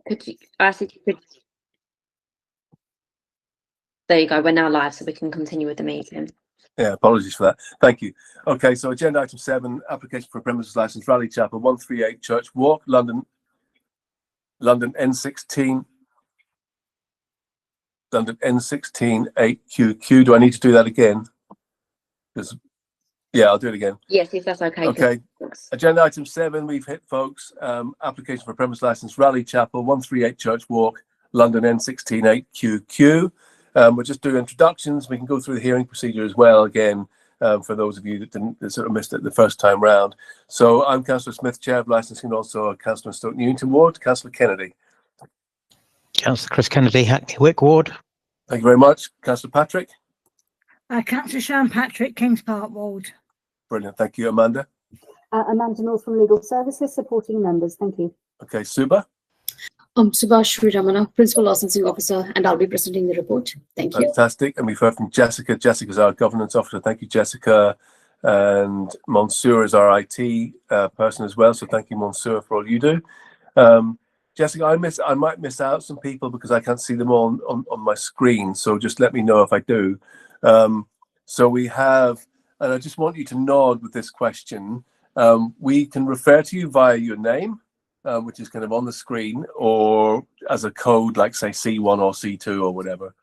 Could you ask if you could? There you go. We're now live, so we can continue with the meeting. Yeah, apologies for that. Thank you. Okay, so agenda item 7, application for a premises license, Raleigh Chapel, 138 Church Walk, London N16 8QQ. Do I need to do that again? Yeah, I'll do it again. Yes, if that's okay. Okay. Agenda item 7, we've hit, folks. Application for a premises license, Raleigh Chapel, 138 Church Walk, London N16 8QQ. We'll just do introductions. We can go through the hearing procedure as well again, for those of you that sort of missed it the first time round. So I'm Councillor Smith, Chair of Licensing, also Councillor Stoke Newington Ward. Councillor Kennedy. Councillor Chris Kennedy, Hackney Wick Ward. Thank you very much. Councillor Patrick. Councillor Sean Patrick, Kings Park Ward. Brilliant. Thank you. Amanda. Amanda North from Legal Services, supporting members. Thank you. Okay. Suba. I'm Subhash Sriramana, Principal Licensing Officer, and I'll be presenting the report. Thank you. Fantastic. And we've heard from Jessica. Jessica's our Governance Officer. Thank you, Jessica. And Monsieur is our IT person as well. So thank you, Monsieur, for all you do. Jessica, I might miss out some people because I can't see them all on my screen. So just let me know if I do. So we have, and I just want you to nod with this question. We can refer to you via your name, which is kind of on the screen, or as a code, like say C1 or C2 or whatever.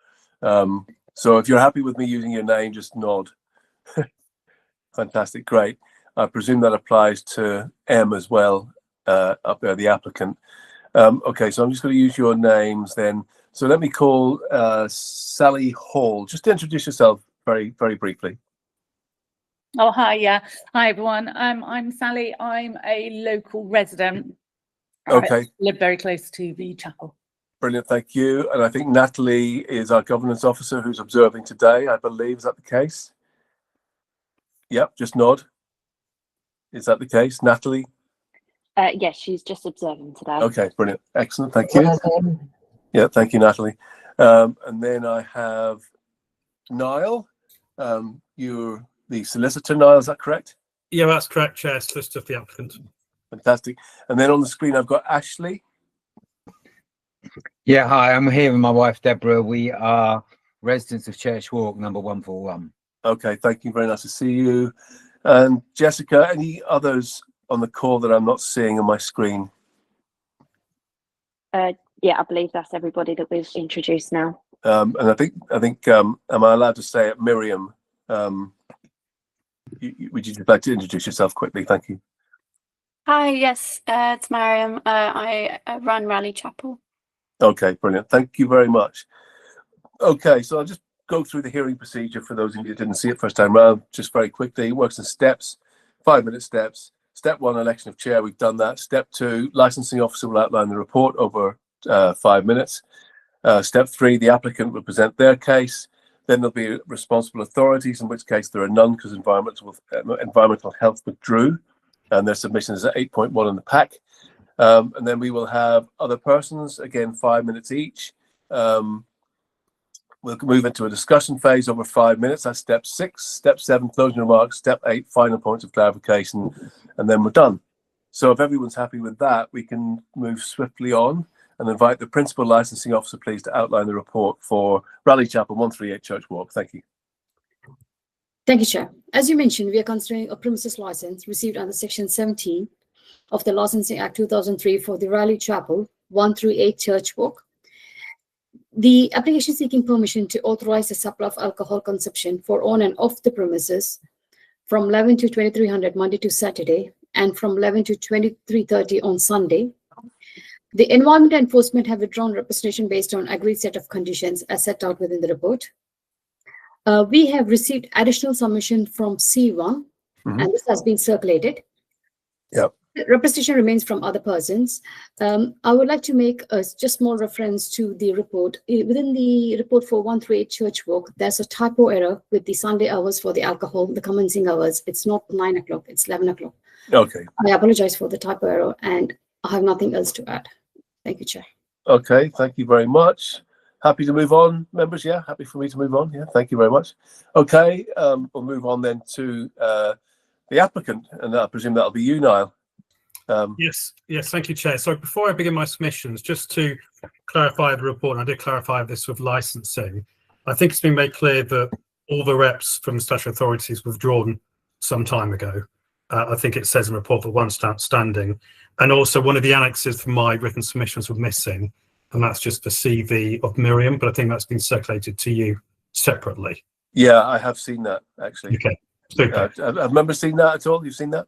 So if you're happy with me using your name, just nod. Fantastic, great. I presume that applies to M as well, up there, the applicant. Okay, so I'm just going to use your names then. So let me call Sally Hall. Just to introduce yourself very, very briefly. Oh, hi, yeah. Hi, everyone. I'm Sally. I'm a local resident. Okay. I live very close to the chapel. Brilliant, thank you. And I think Natalie is our Governance Officer who's observing today, I believe. Is that the case? Yep, just nod. Is that the case, Natalie? Yes, she's just observing today. Okay, brilliant. Excellent, thank you. Yeah, thank you, Natalie. And then I have Niall. You're the solicitor, Niall, is that correct? Yeah, that's correct, Chair. Solicitor for the applicant. Fantastic. And then on the screen, I've got Ashley. Yeah, hi, I'm here with my wife, Deborah. We are residents of Church Walk, number 141. Okay, thank you. Very nice to see you. And Jessica, any others on the call that I'm not seeing on my screen? Yeah, I believe that's everybody that we've introduced now. And I think, am I allowed to say it, Miriam? Would you like to introduce yourself quickly? Thank you. Hi, yes, it's Mariam. I run Raleigh Chapel. Okay, brilliant. Thank you very much. Okay, so I'll just go through the hearing procedure for those of you who didn't see it first time round, just very quickly. It works in steps, 5-minute steps. Step 1, election of chair. We've done that. Step 2, licensing officer will outline the report over 5 minutes. Step 3, the applicant will present their case. Then there'll be responsible authorities, in which case there are none because environmental health withdrew, and their submission is at 8.1 in the pack. And then we will have other persons, again, 5 minutes each. We'll move into a discussion phase over 5 minutes. That's step 6. Step 7, closing remarks. Step 8, final points of clarification, and then we're done. So if everyone's happy with that, we can move swiftly on and invite the Principal Licensing Officer, please, to outline the report for Raleigh Chapel, 138 Church Walk. Thank you. Thank you, Chair. As you mentioned, we are considering a premises license received under Section 17 of the Licensing Act 2003 for the Raleigh Chapel, 138 Church Walk. The application seeking permission to authorize the supply of alcohol consumption for on and off the premises from 11 to 2300 Monday to Saturday and from 11 to 2330 on Sunday. The Environment Enforcement have withdrawn representation based on agreed set of conditions as set out within the report. We have received additional submission from C1, and this has been circulated. Yep. Representation remains from other persons. I would like to make a just small reference to the report. Within the report for 138 Church Walk, there's a typo error with the Sunday hours for the alcohol, the commencing hours. It's not 9 o'clock, it's 11 o'clock. Okay. I apologize for the typo error, and I have nothing else to add. Thank you, Chair. Okay, thank you very much. Happy to move on, members? Yeah, happy for me to move on? Yeah, thank you very much. Okay, we'll move on then to the applicant, and I presume that'll be you, Niall. Yes, thank you, Chair. So before I begin my submissions, just to clarify the report, and I did clarify this with licensing, I think it's been made clear that all the reps from statutory authorities withdrawn some time ago. I think it says in the report that one's outstanding. And also one of the annexes from my written submissions was missing, and that's just the CV of Miriam, but I think that's been circulated to you separately. Yeah, I have seen that, actually. Okay, super. Have members seen that at all? You've seen that?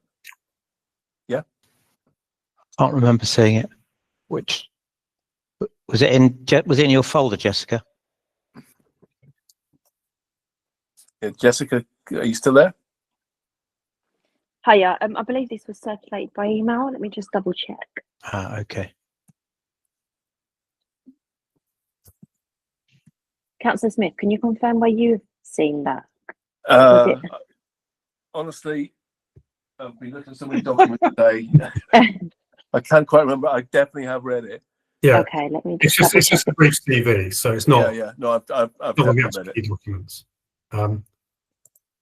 Yeah. Can't remember seeing it. Which was it in? Was it in your folder, Jessica? Yeah, Jessica, are you still there? Hiya, I believe this was circulated by email. Let me just double check. Ah, okay. Councillor Smith, can you confirm where you've seen that? Was it- Honestly, I've been looking at so many documents today. I can't quite remember. I definitely have read it. Yeah, Okay, let me it's just. just a brief CV, so it's not Yeah. No, I've not the definitely read actual it. key documents.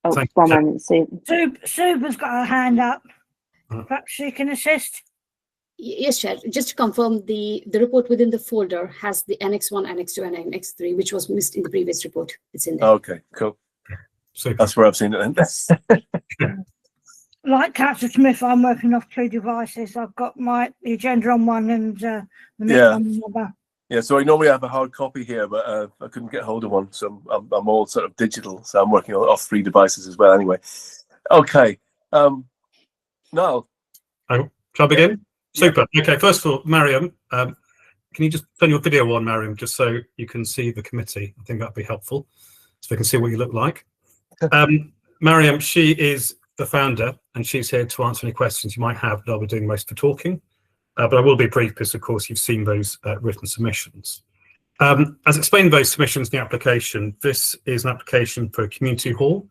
Oh, thank one you. moment, Sue. Suba's got her hand up. Uh. Perhaps she can assist. Yes, Chair. Just to confirm, the report within the folder has the Annex 1, Annex 2, and Annex 3, which was missed in the previous report. It's in there. Okay, cool. Super. That's where I've seen it then. Like Councillor Smith, I'm working off 2 devices. I've got the agenda on one and the meeting Yeah. on the other. Yeah, so I normally have a hard copy here, but I couldn't get hold of one, so I'm all sort of digital. So I'm working off 3 devices as well. Anyway, okay. Niall. Shall I begin? Yeah. Super. Okay, first of all, Mariam, can you just turn your video on, Mariam, just so you can see the committee? I think that'd be helpful, so they can see what you look like. Mariam, she is the founder, and she's here to answer any questions you might have, but I'll be doing most of the talking. But I will be brief because, of course, you've seen those written submissions. As explained in those submissions in the application, this is an application for a community hall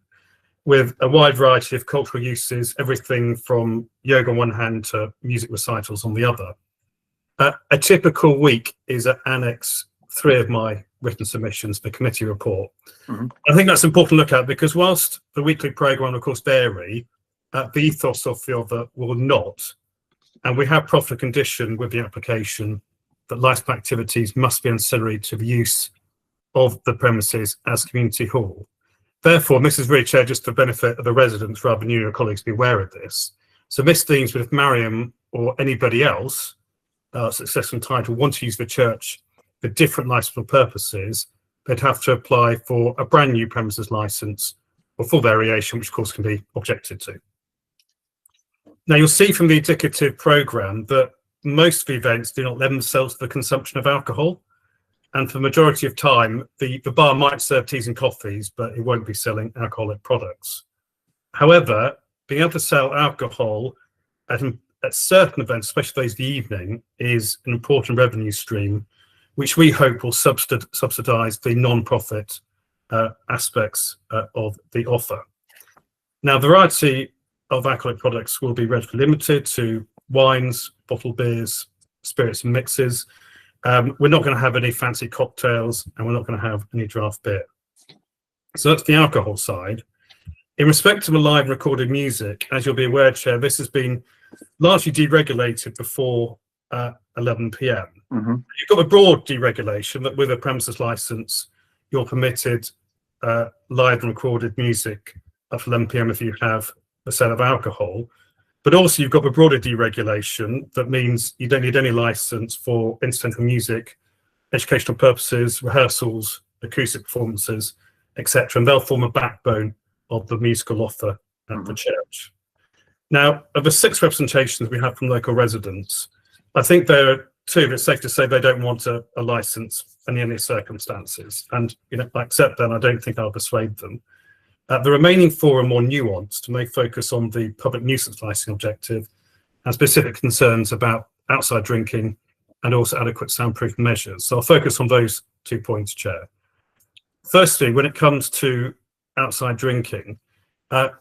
with a wide variety of cultural uses, everything from yoga on one hand to music recitals on the other. A typical week is at Annex 3 of my written submissions, the committee report. Mm-hmm. I think that's important to look at because whilst the weekly programme, of course, vary, the ethos of the other will not. And we have proffered a condition with the application that licensed activities must be ancillary to the use of the premises as community hall. Therefore, and this is really, Chair, just for the benefit of the residents rather than you and your colleagues be aware of this. So this means that if Mariam or anybody else, successful entitled, want to use the church for different licensable purposes, they'd have to apply for a brand new premises licence or full variation, which of course can be objected to. Now, you'll see from the indicative programme that most of the events do not lend themselves to the consumption of alcohol. And for the majority of time, the bar might serve teas and coffees, but it won't be selling alcoholic products. However, being able to sell alcohol at certain events, especially those of the evening, is an important revenue stream, which we hope will subsidise the non-profit aspects of the offer. Now, variety of alcoholic products will be relatively limited to wines, bottled beers, spirits and mixes. We're not going to have any fancy cocktails, and we're not going to have any draft beer. So that's the alcohol side. In respect to the live recorded music, as you'll be aware, Chair, this has been largely deregulated before 11 p.m. Mm-hmm. You've got a broad deregulation that with a premises license, you're permitted live and recorded music up to 11 p.m. if you have a sale of alcohol. But also you've got the broader deregulation that means you don't need any license for incidental music, educational purposes, rehearsals, acoustic performances, etc. And they'll form a backbone of the musical offer at the church. Now, of the 6 representations we have from local residents, I think there are 2 that's safe to say they don't want a license in any circumstances. And I accept that, and I don't think I'll persuade them. The remaining 4 are more nuanced and they focus on the public nuisance licensing objective and specific concerns about outside drinking and also adequate soundproof measures. So I'll focus on those 2 points, Chair. Firstly, when it comes to outside drinking,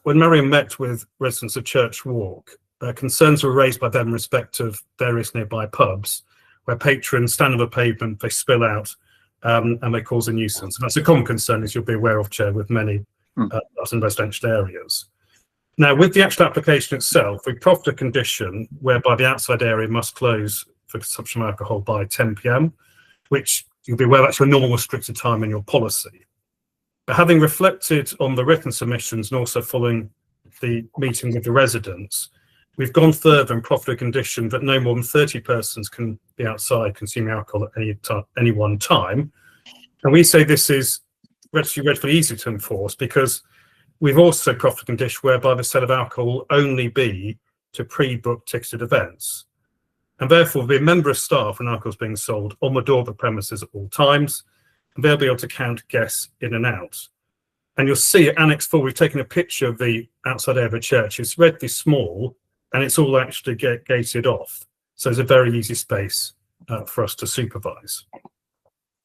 when Mariam met with residents of Church Walk, concerns were raised by them in respect of various nearby pubs where patrons stand on the pavement, they spill out and they cause a nuisance. And that's a common concern, as you'll be aware of, Chair, with many in residential areas. Now, with the actual application itself, we proffered a condition whereby the outside area must close for consumption of alcohol by 10 p.m, which you'll be aware that's your normal restricted time in your policy. But having reflected on the written submissions and also following the meeting with the residents, we've gone further and proffered a condition that no more than 30 persons can be outside consuming alcohol at any one time. And we say this is relatively easy to enforce because we've also proffered a condition whereby the sale of alcohol will only be to pre-booked ticketed events. And therefore, there'll be a member of staff when alcohol is being sold on the door of the premises at all times, and they'll be able to count guests in and out. And you'll see at Annex 4, we've taken a picture of the outside area of the church. It's relatively small, and it's all actually gated off. So it's a very easy space for us to supervise.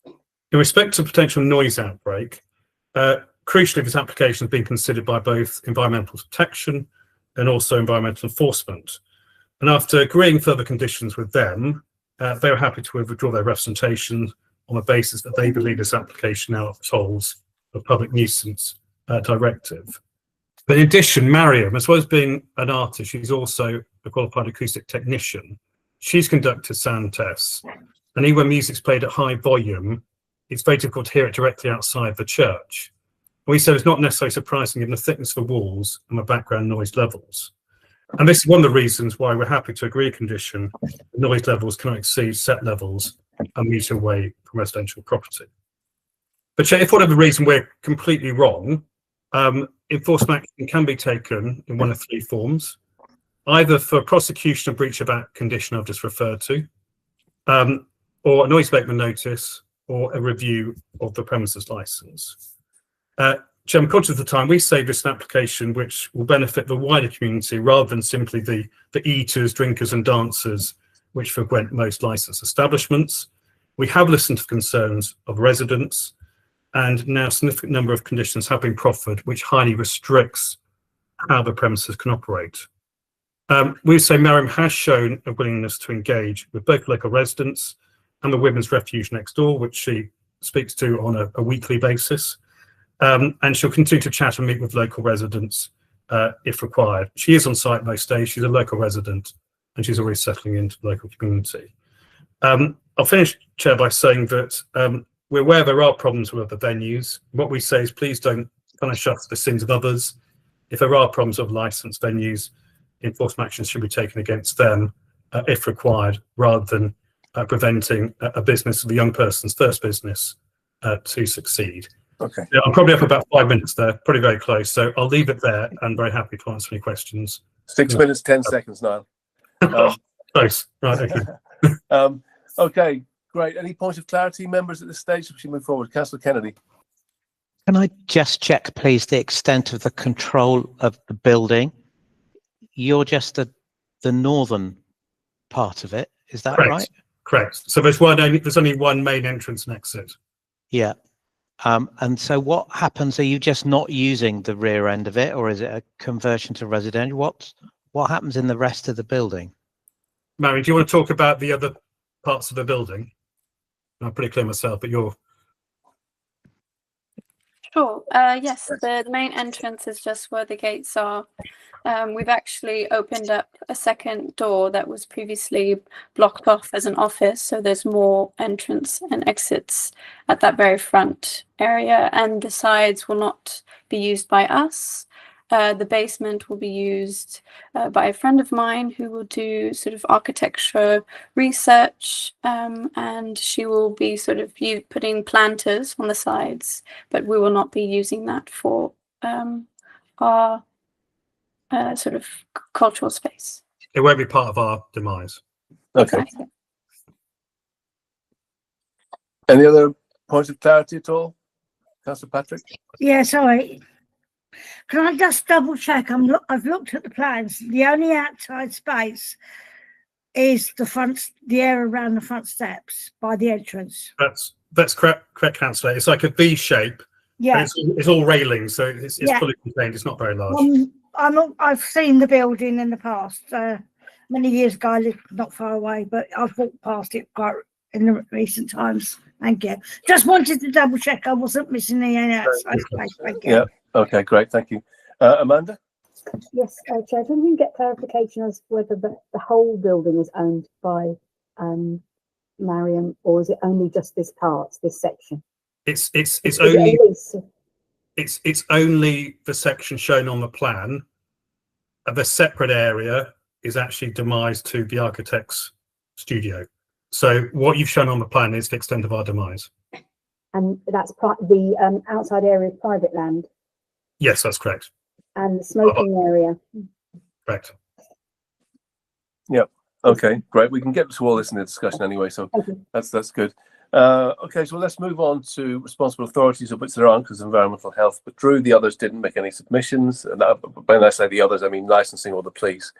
In respect to potential noise outbreak, crucially, this application has been considered by both environmental protection and also environmental enforcement. And after agreeing further conditions with them, they were happy to withdraw their representation on the basis that they believe this application now upholds the public nuisance directive. But in addition, Mariam, as well as being an artist, she's also a qualified acoustic technician. She's conducted sound tests, and even when music's played at high volume, it's very difficult to hear it directly outside the church. We said it's not necessarily surprising given the thickness of the walls and the background noise levels. And this is one of the reasons why we're happy to agree a condition that noise levels cannot exceed set levels a metre away from residential property. But if for whatever reason we're completely wrong, enforcement action can be taken in one of three forms, either for prosecution of breach of that condition I've just referred to, or a noise abatement notice, or a review of the premises licence. Chairman, conscious of the time, we say this is an application which will benefit the wider community rather than simply the eaters, drinkers and dancers which frequent most licensed establishments. We have listened to concerns of residents, and now a significant number of conditions have been proffered which highly restricts how the premises can operate. We say Mariam has shown a willingness to engage with both local residents and the Women's Refuge next door, which she speaks to on a weekly basis. And she'll continue to chat and meet with local residents if required. She is on site most days. She's a local resident and she's already settling into the local community. I'll finish, Chair, by saying that we're aware there are problems with other venues. What we say is please don't kind of shut the sins of others. If there are problems of licensed venues, enforcement actions should be taken against them if required, rather than preventing a business, of a young person's first business, to succeed. Okay. Yeah, I'm probably up about 5 minutes there, pretty very close. So I'll leave it there and very happy to answer any questions. 6 minutes, 10 seconds, Niall. Close. Right, okay. Okay, great. Any point of clarity, members, at this stage as we move forward? Councillor Kennedy. Can I just check, please, the extent of the control of the building? You're just the northern part of it, is that Correct. right? Correct. So there's only one main entrance and exit. Yeah. And so what happens? Are you just not using the rear end of it, or is it a conversion to residential? What happens in the rest of the building? Mary, do you want to talk about the other parts of the building? I'm pretty clear myself, but you're... Sure. Yes, the main entrance is just where the gates are. We've actually opened up a second door that was previously blocked off as an office, so there's more entrance and exits at that very front area, and the sides will not be used by us. The basement will be used by a friend of mine who will do sort of architecture research, and she will be sort of putting planters on the sides, but we will not be using that for our sort of cultural space. It won't be part of our demise. Okay. Exactly. Any other points of clarity at all? Councillor Patrick? Yeah, sorry. Can I just double check? I've looked at the plans. The only outside space is the area around the front steps by the entrance. That's correct, Councillor. It's like a V shape. Yeah. It's all railings, so it's fully contained. It's not very large. I've seen the building in the past. Many years ago, I lived not far away, but I've walked past it quite in the recent times. Thank you. Just wanted to double check I wasn't missing any outside space. Thank you. Yeah. Okay, great. Thank you. Amanda? Yes, Chair, can we get clarification as whether the whole building is owned by Mariam, or is it only just this part, this section? It's Is it only a lease? it's only the section shown on the plan. The separate area is actually demised to the architect's studio. So what you've shown on the plan is the extent of our demise. And that's the outside area is private land, Yes, that's correct. and the smoking area. Correct. Okay, great. We can get to all this in the discussion anyway, so Thank you. that's good. Okay, so let's move on to responsible authorities, of which there aren't because of environmental health. But Drew, the others didn't make any submissions. And when I say the others, I mean licensing or the police.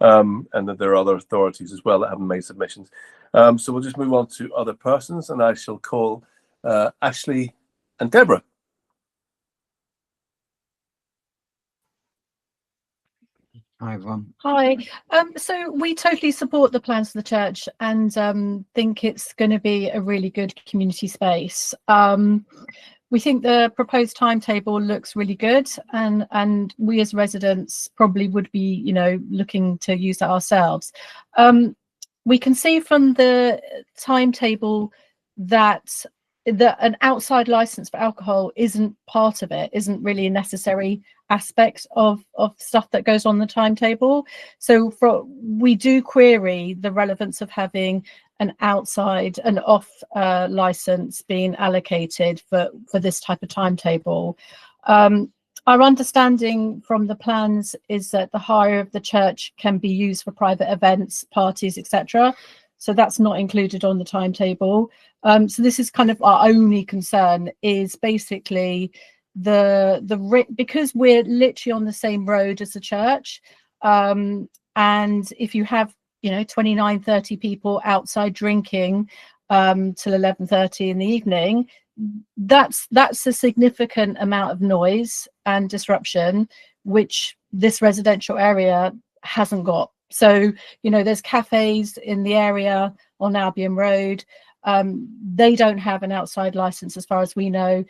And that there are other authorities as well that haven't made submissions. So we'll just move on to other persons, and I shall call Ashley and Deborah. Hi, everyone. Hi. So we totally support the plans for the church and think it's going to be a really good community space. We think the proposed timetable looks really good, and we as residents probably would be, looking to use that ourselves. We can see from the timetable that an outside license for alcohol isn't part of it, isn't really a necessary aspect of stuff that goes on the timetable. So we do query the relevance of having an outside and off license being allocated for this type of timetable. Our understanding from the plans is that the hire of the church can be used for private events, parties, etc. So that's not included on the timetable. So this is kind of our only concern, is basically because we're literally on the same road as the church, and if you have 29-30 people outside drinking till 11:30 in the evening, that's a significant amount of noise and disruption, which this residential area hasn't got. So there's cafes in the area on Albion Road. They don't have an outside license as far as we know.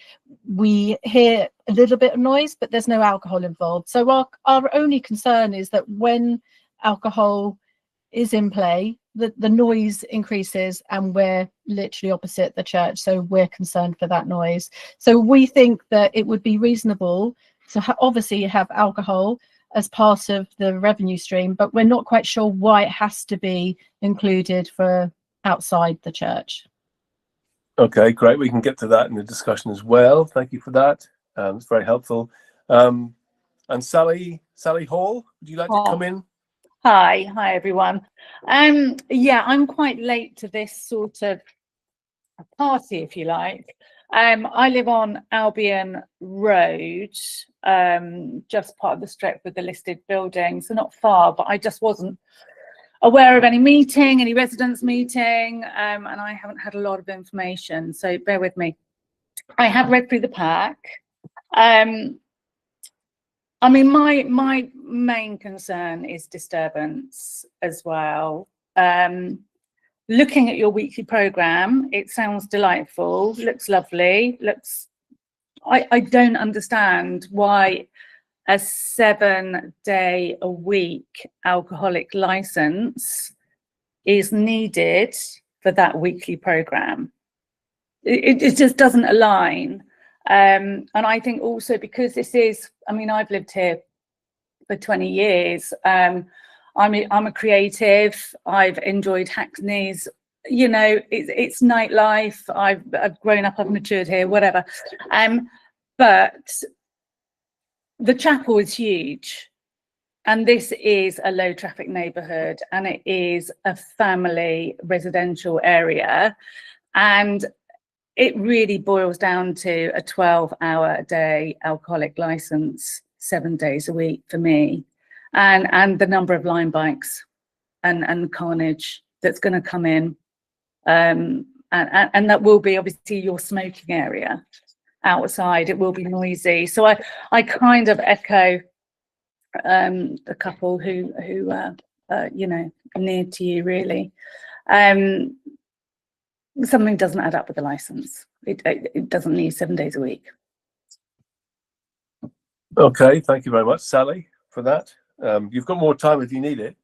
We hear a little bit of noise, but there's no alcohol involved. So our only concern is that when alcohol is in play, the noise increases, and we're literally opposite the church, so we're concerned for that noise. So we think that it would be reasonable to obviously have alcohol as part of the revenue stream, but we're not quite sure why it has to be included for outside the church. Okay, great. We can get to that in the discussion as well. Thank you for that. It's very helpful. And Sally Hall, would you like to come in? Hi everyone. Yeah, I'm quite late to this sort of party, if you like. I live on Albion Road, just part of the strip with the listed buildings, so not far, but I just wasn't aware of any residents meeting, and I haven't had a lot of information, so bear with me. I have read through the pack. I mean, my main concern is disturbance as well. Looking at your weekly programme, it sounds delightful, looks lovely, I don't understand why a 7-day-a-week alcoholic licence is needed for that weekly programme. It just doesn't align. And I think also because this is, I mean, I've lived here for 20 years. I'm a creative. I've enjoyed Hackney's, it's nightlife. I've grown up, I've matured here, whatever. But the chapel is huge, and this is a low traffic neighbourhood, and it is a family residential area, and it really boils down to a 12-hour-a-day alcoholic licence, 7 days a week for me, and the number of line bikes and carnage that's going to come in, and that will be obviously your smoking area outside. It will be noisy. So I kind of echo the couple who near to you, really. Something doesn't add up with the license. It doesn't need 7 days a week. Okay, thank you very much, Sally. for that? You've got more time if you need it.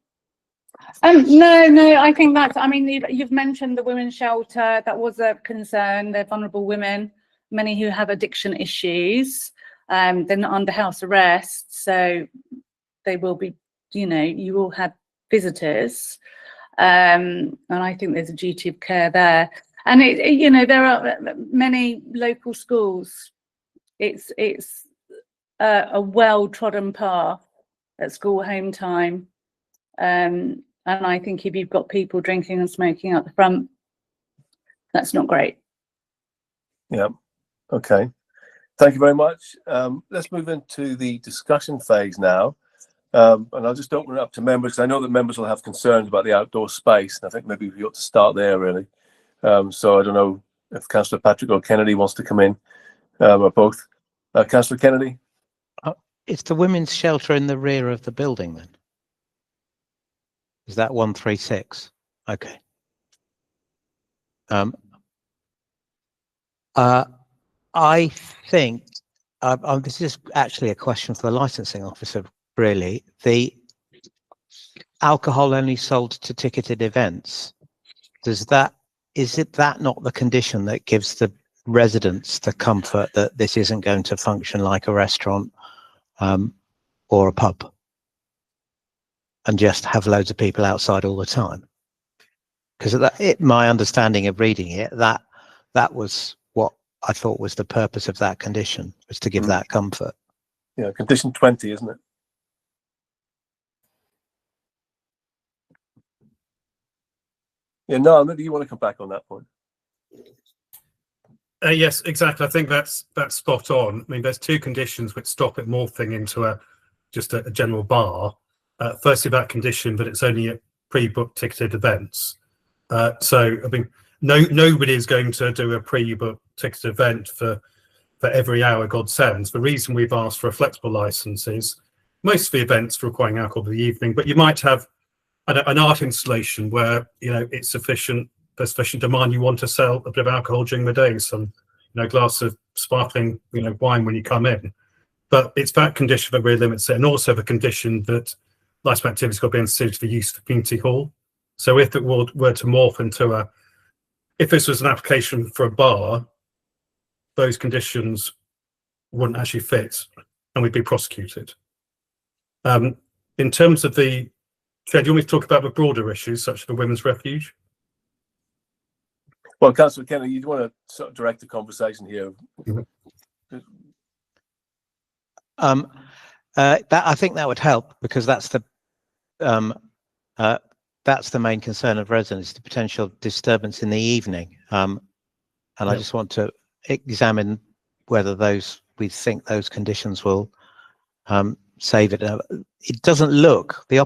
No, I think that's, I mean, you've mentioned the women's shelter. That was a concern. They're vulnerable women, many who have addiction issues. They're not under house arrest, so they will be, you will have visitors. And I think there's a duty of care there. And there are many local schools. It's a well-trodden path at school home time. And I think if you've got people drinking and smoking out the front, that's not great. Yeah. Okay. Thank you very much. Let's move into the discussion phase now. And I'll just open it up to members. I know that members will have concerns about the outdoor space, and I think maybe we ought to start there, really. So I don't know if Councillor Patrick or Kennedy wants to come in, or both. Councillor Kennedy? Is the women's shelter in the rear of the building then? Is that 136? Okay. I think this is actually a question for the licensing officer, really. The alcohol only sold to ticketed events. Is it not the condition that gives the residents the comfort that this isn't going to function like a restaurant or a pub and just have loads of people outside all the time? Because my understanding of reading it, that was what I thought was the purpose of that condition, was to give that comfort. Yeah, condition 20, isn't it? Yeah, no, maybe you want to come back on that point. Yes, exactly. I think that's spot on. I mean, there's two conditions which stop it morphing into just a general bar. Firstly, that condition that it's only at pre-booked ticketed events. So, I mean, nobody is going to do a pre-booked ticketed event for every hour God sends. The reason we've asked for a flexible license is most of the events requiring alcohol in the evening, but you might have an art installation where it's sufficient. There's sufficient demand. You want to sell a bit of alcohol during the day, some glass of sparkling wine when you come in. But it's that condition that really limits it, and also the condition that licensed activities got to be considered for use of the community hall. So if it were to morph into if this was an application for a bar, those conditions wouldn't actually fit, and we'd be prosecuted. In terms of the Chair, do you want me to talk about the broader issues, such as the women's refuge? Well, Councillor Kennedy, you'd want to sort of direct the conversation here. I think that would help, because that's the main concern of residents, the potential disturbance in the evening. And I just want to examine whether we think those conditions will save it. It doesn't look, the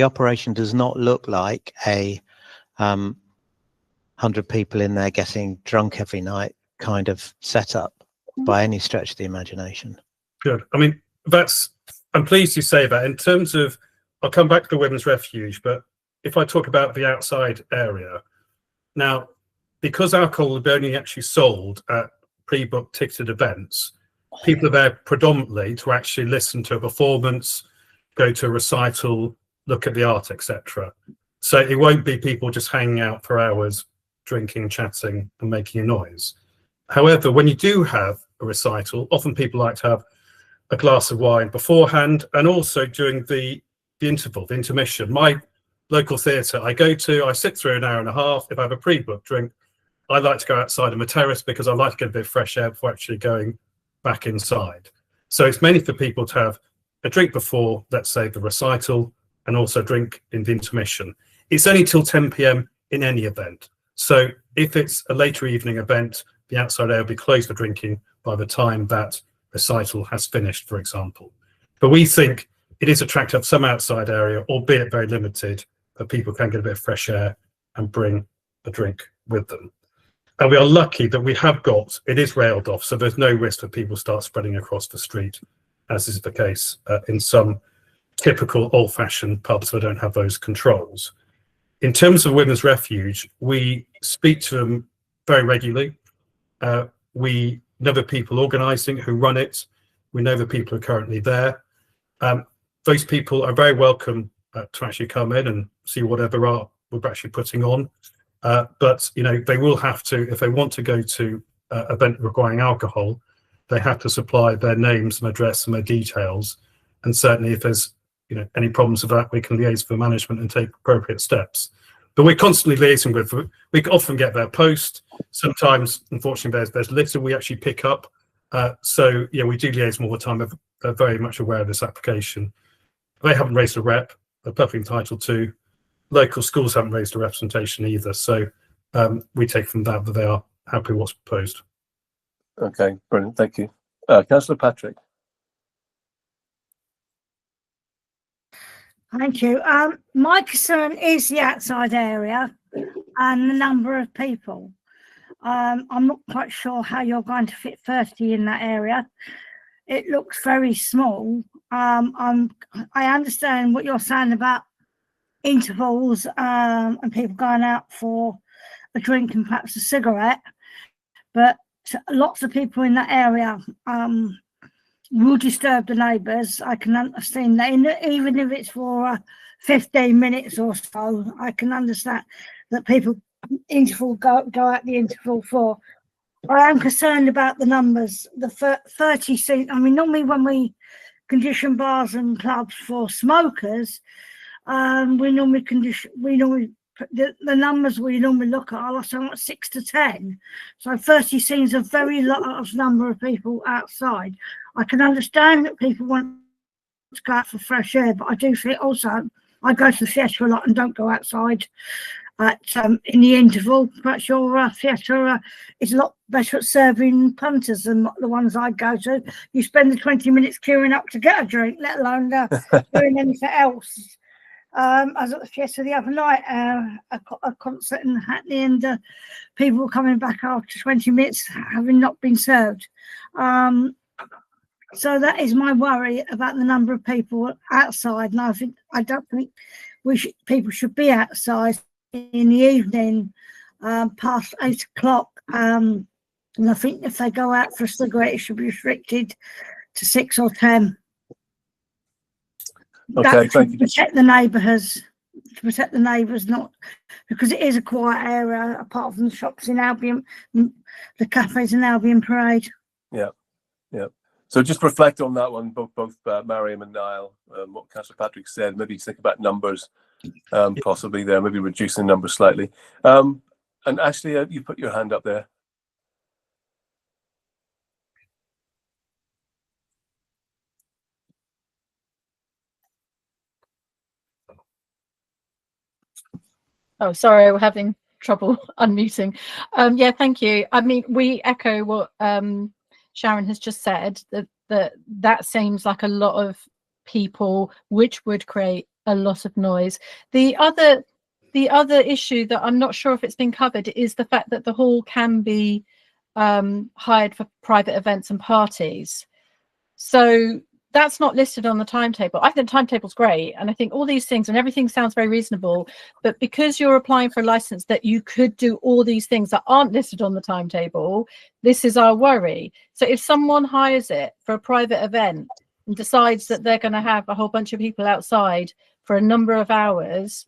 operation does not look like a 100 people in there getting drunk every night kind of setup by any stretch of the imagination. Good. I mean, I'm pleased you say that. In terms of, I'll come back to the women's refuge, but if I talk about the outside area, now, because alcohol will be only actually sold at pre-booked ticketed events, people are there predominantly to actually listen to a performance, go to a recital, look at the art, etc. So it won't be people just hanging out for hours, drinking, chatting, and making a noise. However, when you do have a recital, often people like to have a glass of wine beforehand, and also during the interval, the intermission. My local theatre I go to, I sit through an hour and a half. If I have a pre-booked drink, I like to go outside on the terrace because I like to get a bit of fresh air before actually going back inside. So it's mainly for people to have a drink before, let's say, the recital, and also drink in the intermission. It's only till 10 p.m. in any event. So if it's a later evening event, the outside area will be closed for drinking by the time that recital has finished, for example. But we think it is attractive to have some outside area, albeit very limited, that people can get a bit of fresh air and bring a drink with them. And we are lucky that we have got, it is railed off, so there's no risk that people start spreading across the street, as is the case in some typical old-fashioned pubs that don't have those controls. In terms of women's refuge, we speak to them very regularly. We know the people organising who run it. We know the people who are currently there. those people are very welcome to actually come in and see whatever art we're actually putting on. But they will have to, if they want to go to an event requiring alcohol, they have to supply their names and address and their details. And certainly if there's any problems with that, we can liaise with management and take appropriate steps. But we're constantly liaising with, we often get their post. Sometimes, unfortunately, there's litter we actually pick up. So yeah, we do liaise more time. They're very much aware of this application. They haven't raised a rep, they're perfectly entitled to. Local schools haven't raised a representation either. So we take from that they are happy with what's proposed. Okay, brilliant, thank you. Councillor Patrick. Thank you. My concern is the outside area and the number of people. I'm not quite sure how you're going to fit 30 in that area. It looks very small. I understand what you're saying about intervals and people going out for a drink and perhaps a cigarette, but lots of people in that area will disturb the neighbours. I can understand that, even if it's for 15 minutes or so. I can understand that people go out the interval for. I am concerned about the numbers. The 30 seats. I mean, normally when we condition bars and clubs for smokers, we normally the numbers we normally look at are somewhat 6 to 10. So 30 seems a very large number of people outside. I can understand that people want to go out for fresh air, but I do think also I go to the theatre a lot and don't go outside at in the interval. Perhaps your theatre is a lot better at serving punters than the ones I go to. You spend the 20 minutes queuing up to get a drink, let alone doing anything else. I was at the theatre the other night, a concert in Hackney, and people were coming back after 20 minutes having not been served. So that is my worry about the number of people outside, and I don't think people should be outside in the evening past 8 o'clock. And I think if they go out for a cigarette, it should be restricted to 6 or 10. Okay, thank you. Protect the neighbours, not because it is a quiet area apart from the shops in Albion, the cafes in Albion Parade. Yeah. So just reflect on that one, both Mariam and Niall, what Councillor Patrick said. Maybe think about numbers, possibly there, maybe reducing the numbers slightly. And Ashley, you put your hand up there. Oh, sorry, we're having trouble unmuting. Yeah, thank you. I mean, we echo what Sharon has just said, that seems like a lot of people, which would create a lot of noise. The other issue that I'm not sure if it's been covered is the fact that the hall can be hired for private events and parties. So that's not listed on the timetable. I think the timetable's great, and I think all these things and everything sounds very reasonable, but because you're applying for a license that you could do all these things that aren't listed on the timetable, this is our worry. So if someone hires it for a private event and decides that they're going to have a whole bunch of people outside for a number of hours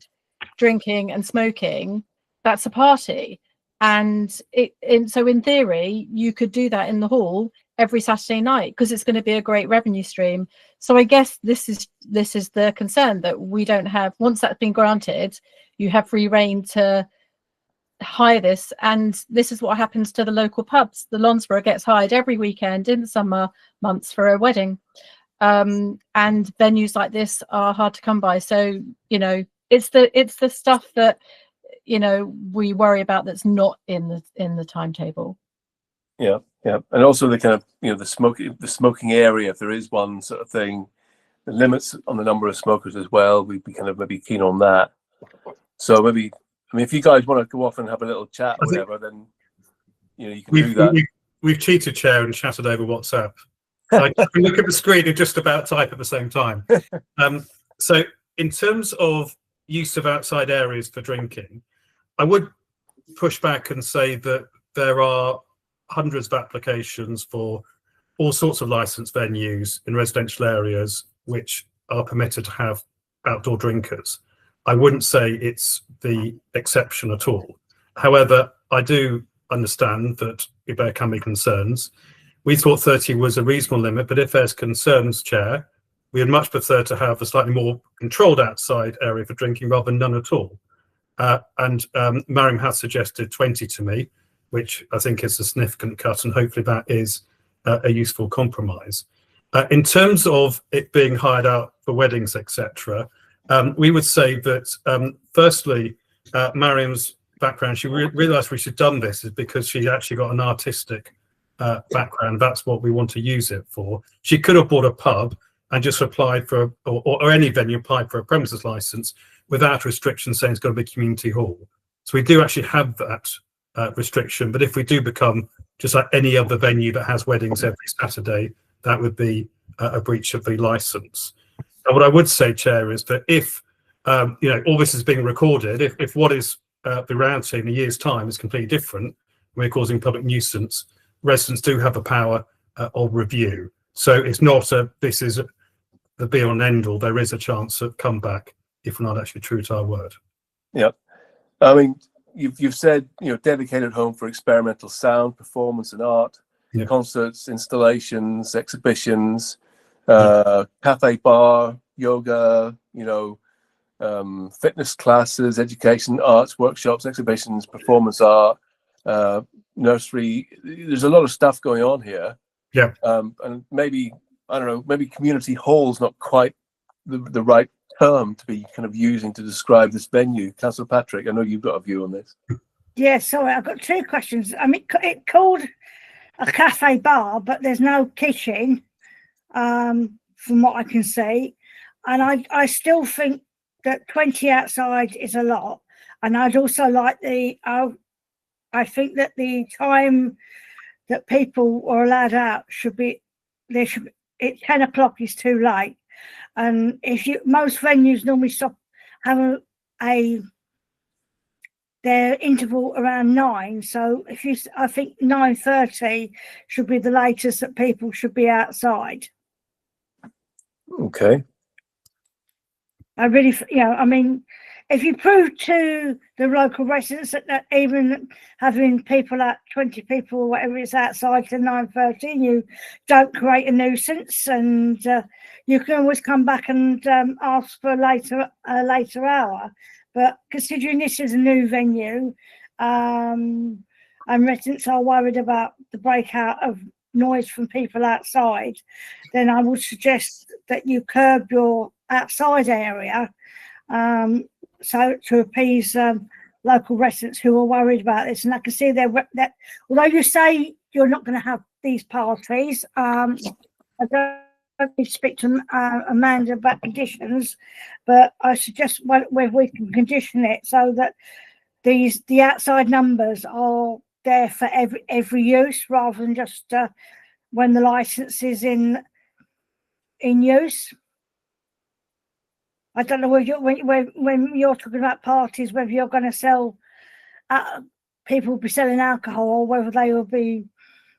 drinking and smoking, that's a party. And so in theory, you could do that in the hall every Saturday night because it's going to be a great revenue stream. So I guess this is the concern, that we don't have, once that's been granted, you have free reign to hire this. And this is what happens to the local pubs. The Lonsborough gets hired every weekend in the summer months for a wedding. And venues like this are hard to come by. So, it's the stuff that, we worry about that's not in the timetable. Yeah, and also the kind of the smoking area, if there is one sort of thing, the limits on the number of smokers as well. We'd be kind of maybe keen on that. So maybe, I mean, if you guys want to go off and have a little chat or whatever, then you can do that. We've cheated, Chair, and chatted over WhatsApp. I can look at the screen and just about type at the same time. So in terms of use of outside areas for drinking, I would push back and say that there are hundreds of applications for all sorts of licensed venues in residential areas which are permitted to have outdoor drinkers. I wouldn't say it's the exception at all. However, I do understand that there can be concerns. We thought 30 was a reasonable limit, but if there's concerns, Chair, we would much prefer to have a slightly more controlled outside area for drinking rather than none at all. Mariam has suggested 20 to me, which I think is a significant cut, and hopefully that is a useful compromise. In terms of it being hired out for weddings, etc., we would say that firstly, Mariam's background, she realised we should have done this is because she actually got an artistic background. That's what we want to use it for. She could have bought a pub and just applied for, or any venue applied for a premises license without restrictions saying it's got to be community hall. So we do actually have that restriction, but if we do become just like any other venue that has weddings every Saturday, that would be a breach of the license. And what I would say, Chair, is that if all this is being recorded, if what is the reality in a year's time is completely different, we're causing public nuisance, residents do have the power of review. So it's not this is the be all and end all. There is a chance of comeback if we're not actually true to our word. Yeah, I mean, you've said dedicated home for experimental sound, performance, and art, concerts, installations, exhibitions, cafe, bar, yoga, fitness classes, education, arts, workshops, exhibitions, performance art, nursery. There's a lot of stuff going on here. Yeah. And maybe, I don't know, maybe community hall's not quite the right term to be kind of using to describe this venue. Councillor Patrick, I know you've got a view on this. Yeah, sorry, I've got two questions. I mean, it called a cafe bar, but there's no kitchen, from what I can see. And I still think that 20 outside is a lot. And I'd also like I think that the time that people are allowed out should be, 10 o'clock is too late. And most venues normally have their interval around 9. So I think 9:30 should be the latest that people should be outside. Okay. I really, I mean, if you prove to the local residents that even having people at 20 people or whatever it's outside to 9:30, you don't create a nuisance, and you can always come back and ask for a later hour. But considering this is a new venue, and residents are worried about the breakout of noise from people outside, then I would suggest that you curb your outside area, so to appease local residents who are worried about this. And I can see that although you say you're not going to have these parties, I don't speak to Amanda about conditions, but I suggest whether we can condition it so that the outside numbers are there for every use, rather than just when the license is in use. I don't know when you're talking about parties, whether you're going to sell, people will be selling alcohol, or whether they will be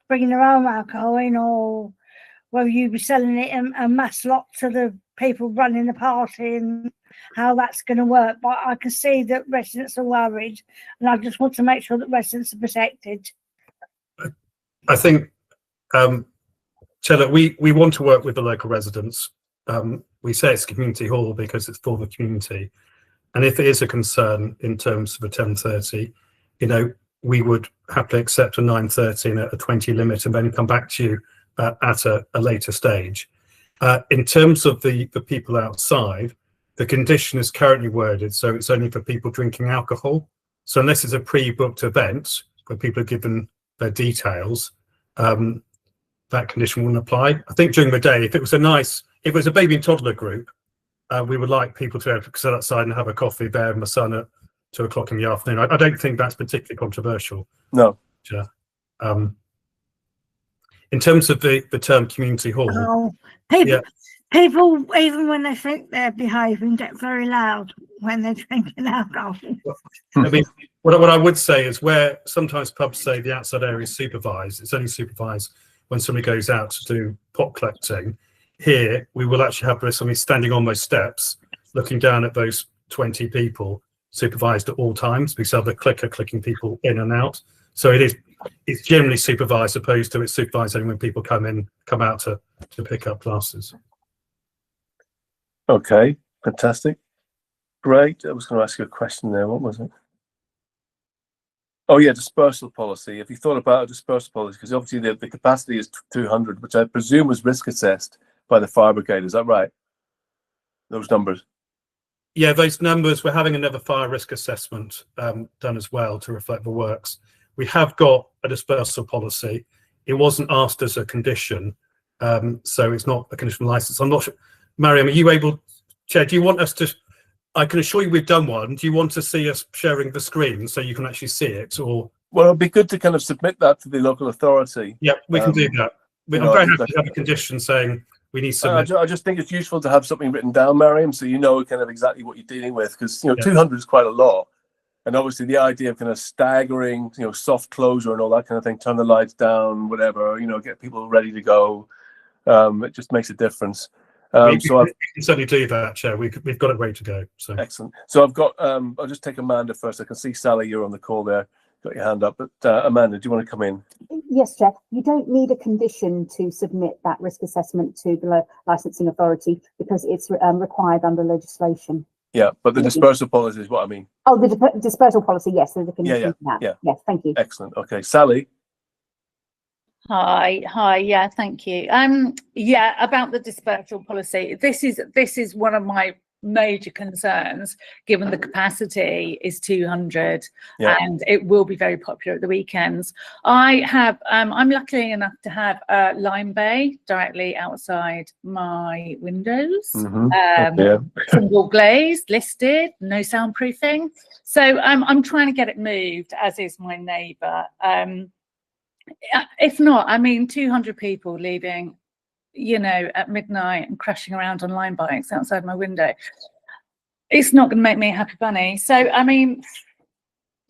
bringing their own alcohol in, or whether you'll be selling it in a mass lot to the people running the party, and how that's going to work. But I can see that residents are worried, and I just want to make sure that residents are protected. I think, Chella, we want to work with the local residents. We say it's community hall because it's for the community, and if it is a concern in terms of a 10:30, we would happily accept a 9:30 and a 20 limit, and then come back to you at a later stage. In terms of the people outside, the condition is currently worded so it's only for people drinking alcohol. So unless it's a pre-booked event where people are given their details, that condition wouldn't apply. I think during the day, if it was a baby and toddler group, we would like people to be able to sit outside and have a coffee there in the sun at 2 o'clock in the afternoon. I don't think that's particularly controversial. No. In terms of the term community hall, people, even when they think they're behaving, get very loud when they're drinking alcohol. I mean, what I would say is where sometimes pubs say the outside area is supervised, it's only supervised when somebody goes out to do pot collecting. here we will actually have somebody standing on those steps, looking down at those 20 people, supervised at all times, because of the clicker clicking people in and out. So it's generally supervised, opposed to it's supervised only when people come out to pick up classes. Okay, fantastic. Great. I was going to ask you a question there. What was it? Oh yeah, dispersal policy. Have you thought about a dispersal policy? Because obviously the capacity is 200, which I presume was risk assessed by the fire brigade. Is that right? Those numbers? Yeah, those numbers, we're having another fire risk assessment done as well to reflect the works. We have got a dispersal policy. It wasn't asked as a condition, so it's not a conditional license. I'm not sure. Mariam, are you able, Chair, do you want us to, I can assure you we've done one. Do you want to see us sharing the screen so you can actually see it? Or well, it'd be good to kind of submit that to the local authority. Yeah, we can do that. I'm very happy to have a condition saying we need some. I just think it's useful to have something written down, Mariam, so you know kind of exactly what you're dealing with, because 200 is quite a lot, and obviously the idea of kind of staggering, soft closure and all that kind of thing, turn the lights down, whatever, get people ready to go. It just makes a difference. We can certainly do that, Chair. We've got it ready to go. So excellent. So I've got. I'll just take Amanda first. I can see Sally, you're on the call there. Got your hand up, but Amanda, do you want to come in? Yes, Chair. You don't need a condition to submit that risk assessment to the licensing authority because it's required under legislation. Yeah, but the dispersal policy is what I mean. Oh, the dispersal policy, yes. There's a condition for that. Yeah. Yes, thank you. Excellent. Okay, Sally. Hi. Yeah, thank you. Yeah, about the dispersal policy. This is one of my major concerns, given the capacity is 200 and it will be very popular at the weekends. I'm lucky enough to have a lime bay directly outside my windows. Single glazed, listed, no soundproofing. So I'm trying to get it moved, as is my neighbour. If not, 200 people leaving, at midnight and crashing around on line bikes outside my window, it's not going to make me a happy bunny. So,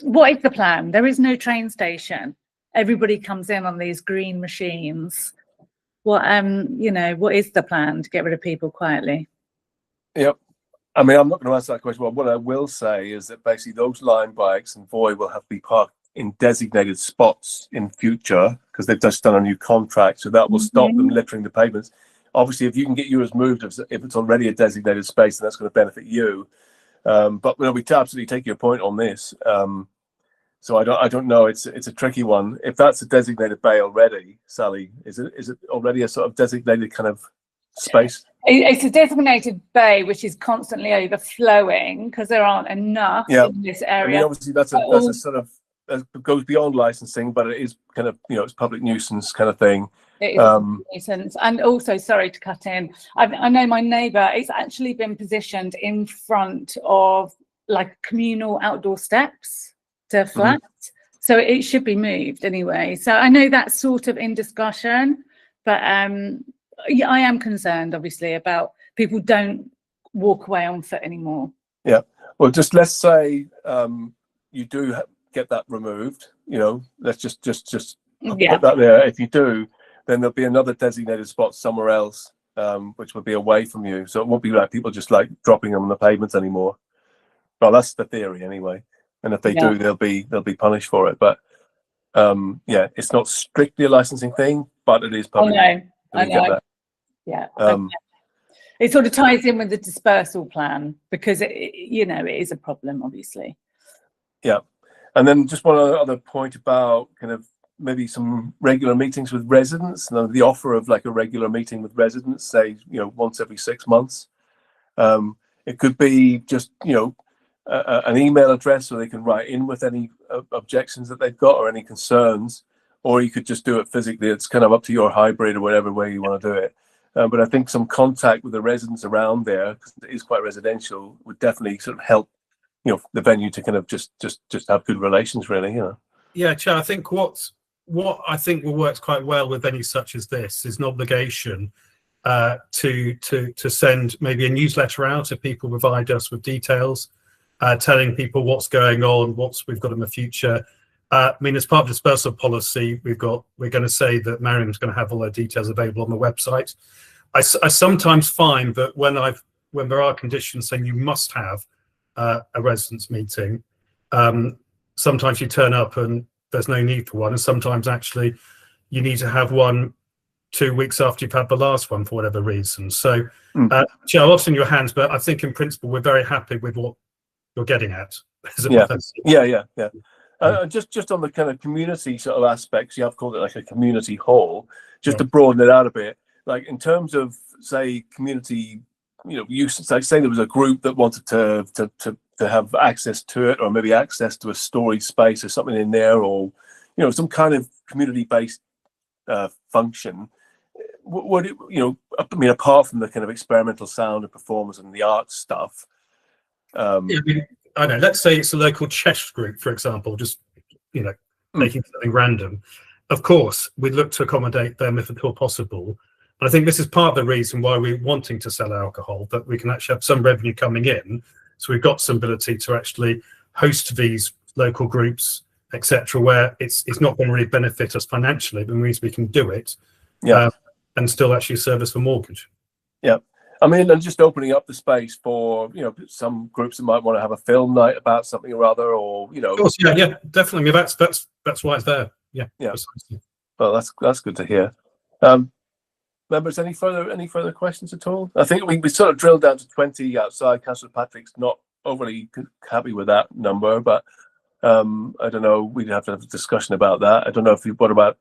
what is the plan? There is no train station. Everybody comes in on these green machines. What is the plan to get rid of people quietly? Yep. I'm not going to answer that question. Well, what I will say is that basically those line bikes and Voi will have to be parked in designated spots in future because they've just done a new contract, so that will stop them littering the pavements. Obviously, if you can get yours moved, if it's already a designated space, then that's going to benefit you. But we absolutely take your point on this. So I don't know. It's a tricky one. If that's a designated bay already, Sally, is it already a sort of designated kind of space? It's a designated bay which is constantly overflowing because there aren't enough in this area. Obviously, that's a sort of goes beyond licensing, but it is kind of it's public nuisance kind of thing. It is a nuisance. And also, sorry to cut in, I know my neighbour, it's actually been positioned in front of like communal outdoor steps to flats, so it should be moved anyway. So I know that's sort of in discussion, but yeah, I am concerned obviously about people don't walk away on foot anymore. Yeah, well, just let's say you do get that removed, let's just put that there. If you do, then there'll be another designated spot somewhere else, which will be away from you, so it won't be like people just like dropping them on the pavements anymore. Well, that's the theory anyway, and if they do, they'll be punished for it. But it's not strictly a licensing thing, but it is public. I know. It sort of ties in with the dispersal plan because it is a problem, obviously. And then just one other point about kind of maybe some regular meetings with residents, and the offer of like a regular meeting with residents, say, once every 6 months. It could be just, an email address so they can write in with any objections that they've got or any concerns, or you could just do it physically. It's kind of up to your hybrid or whatever way you want to do it. But I think some contact with the residents around there, because it is quite residential, would definitely sort of help the venue to kind of just have good relations, really. Yeah, Chair, I think what I think will work quite well with venues such as this is an obligation to send maybe a newsletter out if people provide us with details, telling people what's going on, we've got in the future. As part of dispersal policy, we're going to say that Mariam's going to have all her details available on the website. I sometimes find that when there are conditions saying you must have a residents meeting, sometimes you turn up and there's no need for one, and sometimes actually you need to have one 2 weeks after you've had the last one for whatever reason. So, Joe, I'll offer in your hands, but I think in principle we're very happy with what you're getting at. Yeah. Just on the kind of community sort of aspects, you have called it like a community hall, just to broaden it out a bit. Like in terms of, say, community, use, like say there was a group that wanted to have access to it, or maybe access to a storage space or something in there, or some kind of community-based function. Would it, I mean, apart from the kind of experimental sound and performance and the art stuff. I know. Let's say it's a local chess group, for example, just making something random. Of course, we'd look to accommodate them if at all possible. And I think this is part of the reason why we're wanting to sell alcohol, that we can actually have some revenue coming in. So we've got some ability to actually host these local groups, etc., where it's not going to really benefit us financially, but means we can do it. And still actually service the mortgage. Yeah, I mean, and just opening up the space for some groups that might want to have a film night about something or other, or Of course, yeah, definitely. I mean, that's why it's there. Yeah. Precisely. Well, that's good to hear. Members, any further questions at all? I think we sort of drilled down to 20 outside. Councillor Patrick's not overly happy with that number, but I don't know. We'd have to have a discussion about that. I don't know what about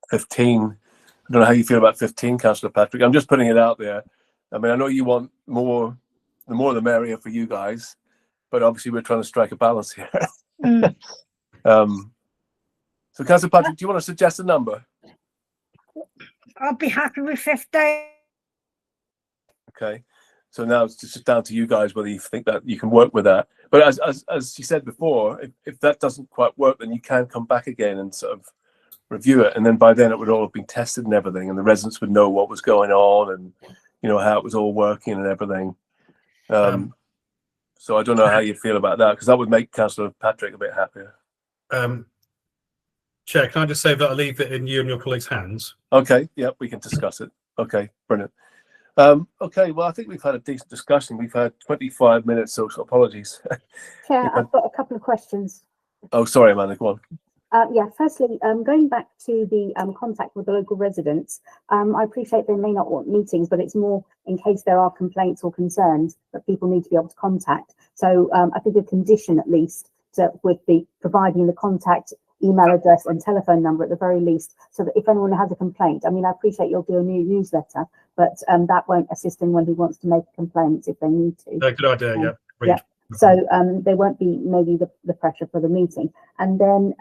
15. I don't know how you feel about 15, Councillor Patrick. I'm just putting it out there. I mean, I know you want more, the more the merrier for you guys, but obviously we're trying to strike a balance here. So, Councillor Patrick, do you want to suggest a number? I'll be happy with 50. Okay. So now it's just down to you guys whether you think that you can work with that. But as you said before, if that doesn't quite work, then you can come back again and sort of review it, and then by then it would all have been tested and everything, and the residents would know what was going on and how it was all working and everything. So I don't know how you feel about that, because that would make Councillor Patrick a bit happier. Chair, can I just say that I'll leave it in you and your colleagues' hands? Okay, yeah, we can discuss it. Okay, brilliant. Okay, well, I think we've had a decent discussion. We've had 25 minutes, so apologies. Chair, I've got a couple of questions. Oh, sorry, Amanda, go on. Firstly, going back to the contact with the local residents, I appreciate they may not want meetings, but it's more in case there are complaints or concerns that people need to be able to contact. So I think a condition, at least, would be providing the contact email address and telephone number at the very least, so that if anyone has a complaint, I mean, I appreciate you'll do a new newsletter, but that won't assist anyone who wants to make complaints if they need to. Good idea, So there won't be maybe the pressure for the meeting. And then,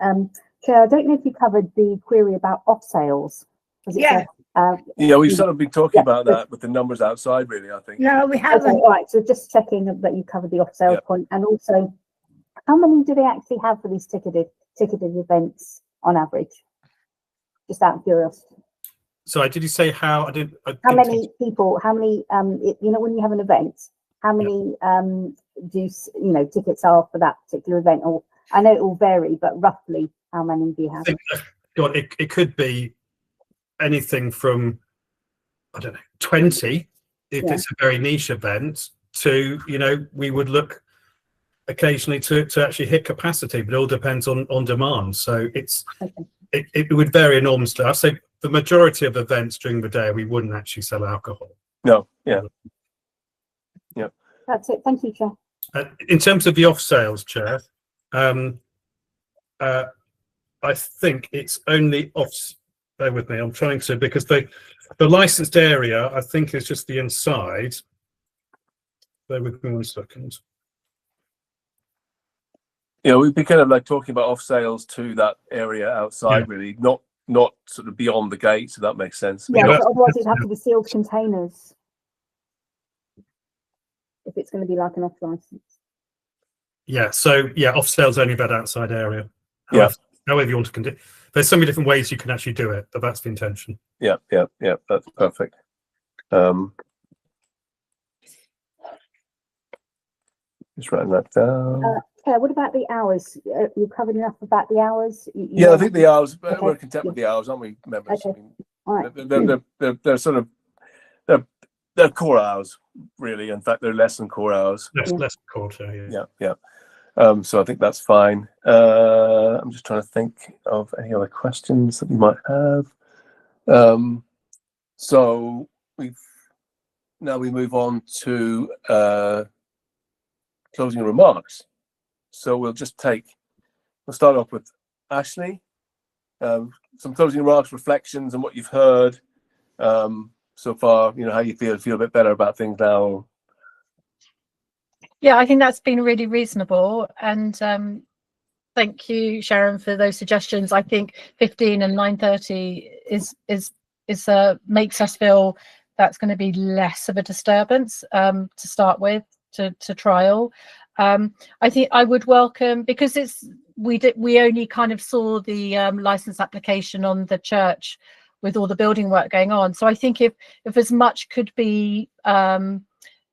Chair, I don't know if you covered the query about off sales. We've sort of been talking about that with the numbers outside, really, I think. No, we haven't. Okay, right, so just checking that you covered the off sales point, and also how many do they actually have for these ticketed events on average? Just out of curiosity. Sorry, did you say how? How many people? How many? When you have an event, how many tickets are for that particular event? Or I know it will vary, but roughly, how many do you have? It could be anything from 20 if it's a very niche event to we would look occasionally to actually hit capacity, but it all depends on demand. So it would vary enormously. I'd say the majority of events during the day we wouldn't actually sell alcohol. No, That's it. Thank you, Chair. In terms of the off sales, Chair, I think it's only off. Bear with me. I'm trying to, because the licensed area I think is just the inside. Bear with me 1 second. We'd be kind of like talking about off sales to that area outside, really, not sort of beyond the gate. So that makes sense. Yeah, but otherwise it'd have to be sealed containers if it's going to be like an off license. Yeah. So off sales only about outside area. However you want to continue. There's so many different ways you can actually do it, but that's the intention. Yeah. That's perfect. Just writing that down. Claire, what about the hours? You covered enough about the hours? I think the hours. We're content with the hours, aren't we, members? Okay. All right. They're sort of They're core hours, really. In fact, they're less than core hours. Less quarter, Yeah. So I think that's fine. I'm just trying to think of any other questions that we might have. So we move on to closing remarks. So we'll start off with Ashley. Some closing remarks, reflections on what you've heard so far. How you feel a bit better about things now. Yeah, I think that's been really reasonable, and thank you, Sharon, for those suggestions. I think 15 and 9:30 is makes us feel that's going to be less of a disturbance to start with, to trial. I think I would welcome, because we only kind of saw the license application on the church with all the building work going on. So I think if as much could be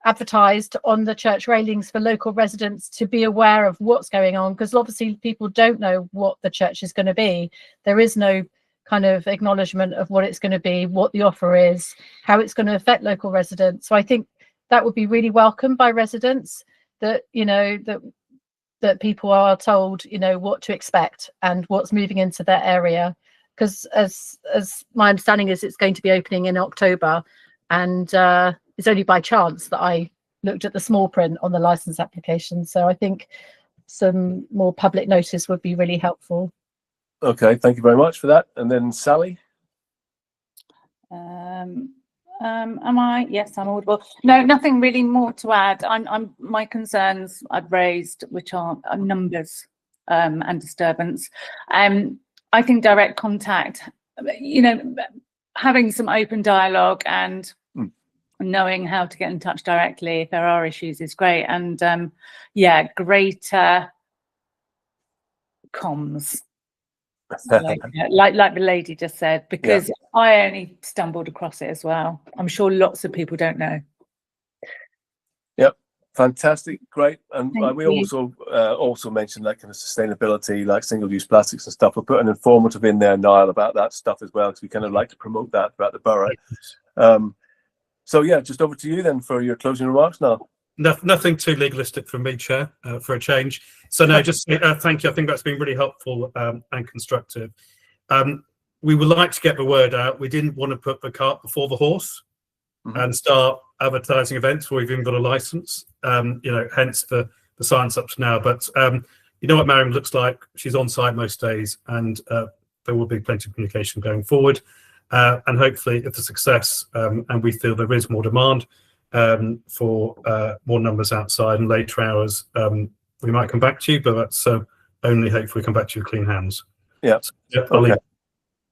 advertised on the church railings for local residents to be aware of what's going on, because obviously people don't know what the church is going to be. There is no kind of acknowledgement of what it's going to be, what the offer is, how it's going to affect local residents. So I think that would be really welcome by residents, that that people are told what to expect and what's moving into their area, because as my understanding is, it's going to be opening in October, and it's only by chance that I looked at the small print on the license application. So I think some more public notice would be really helpful. Okay, thank you very much for that. And then Sally. Am I? Yes, I'm audible. No, nothing really more to add. My concerns I've raised, which are numbers and disturbance. I think direct contact, having some open dialogue and knowing how to get in touch directly if there are issues is great. And greater comms. like the lady just said, because I only stumbled across it as well. I'm sure lots of people don't know. Yep, fantastic, great. And Thank we you. also mentioned that kind of sustainability, like single-use plastics and stuff. We'll put an informative in there, Niall, about that stuff as well, because we kind of like to promote that throughout the borough. So yeah, just over to you then for your closing remarks now. Nothing too legalistic from me, Chair, for a change. So no, just thank you. I think that's been really helpful and constructive. We would like to get the word out. We didn't want to put the cart before the horse and start advertising events before we've even got a license. Hence the signs up to now. But you know what Mariam looks like. She's on site most days, and there will be plenty of communication going forward. And hopefully, if the success and we feel there is more demand for more numbers outside and later hours, we might come back to you, but that's only hopefully come back to you with clean hands. Yeah. So, I'll leave it.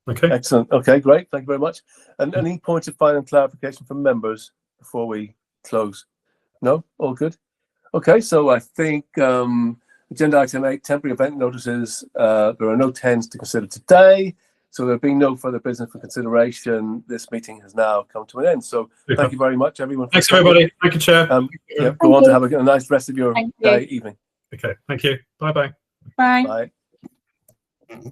Okay. Excellent. Okay, great. Thank you very much. And any points of final clarification from members before we close? No? All good? Okay, so I think agenda item 8, temporary event notices. There are no 10s to consider today. So there being no further business for consideration, this meeting has now come to an end. So thank you very much, everyone. Thanks, everybody. Thank you, Chair. Go on to have a nice rest of your day, evening. Okay, thank you. Bye-bye. Bye. Bye.